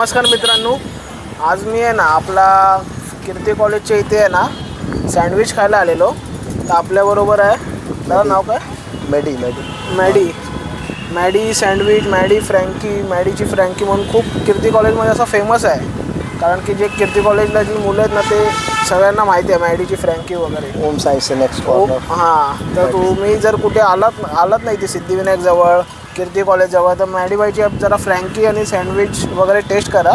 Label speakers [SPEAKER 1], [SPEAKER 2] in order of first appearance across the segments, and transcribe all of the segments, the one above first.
[SPEAKER 1] नमस्कार मित्रांनो, आज मी आहे ना आपला कीर्ती कॉलेजच्या इथे आहे ना सँडविच खायला आलेलो. तर आपल्याबरोबर आहे, त्याचं नाव काय? मॅडी सँडविच, मॅडीची फ्रँकी म्हणून खूप कीर्ती कॉलेजमध्ये असं फेमस आहे. कारण की जे कीर्ती कॉलेजला जी मुलं आहेत ना ते सगळ्यांना माहिती आहे मॅडीची फ्रँकी वगैरे.
[SPEAKER 2] ओम साई नेक्स्ट कॉर्नर.
[SPEAKER 1] हां, तर तुम्ही जर कुठे आलात नाही ते सिद्धिविनायक जवळ कीर्ती कॉलेज जवळ, तर मॅडीबाईची जरा फ्रँकी आणि सँडविच वगैरे टेस्ट करा.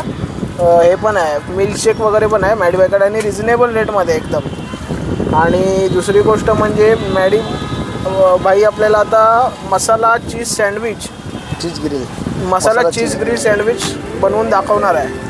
[SPEAKER 1] हे पण आहे, मिल्कशेक वगैरे पण आहे मॅडीबाईकडे आणि रिजनेबल रेटमध्ये एकदम. आणि दुसरी गोष्ट म्हणजे मॅडी बाई आपल्याला आता मसाला चीज ग्रिल सँडविच बनवून दाखवणार आहे.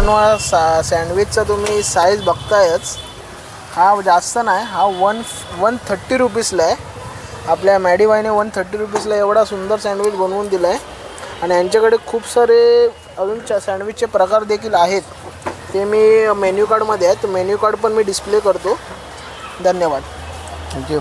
[SPEAKER 1] मित्रांनो सँडविचचा तुम्ही साईज बघतायच, हा जास्त नाही, हा 130 रुपीजला आहे. आपल्या मॅडीबाईने 130 रुपीजला एवढा सुंदर सँडविच बनवून दिला आहे. आणि यांच्याकडे खूप सारे अजून सँडविचचे प्रकार देखील आहेत, ते मी मेन्यू कार्डमध्ये आहेत. मेन्यू कार्ड पण मी डिस्प्ले करतो. धन्यवाद. थँक्यू.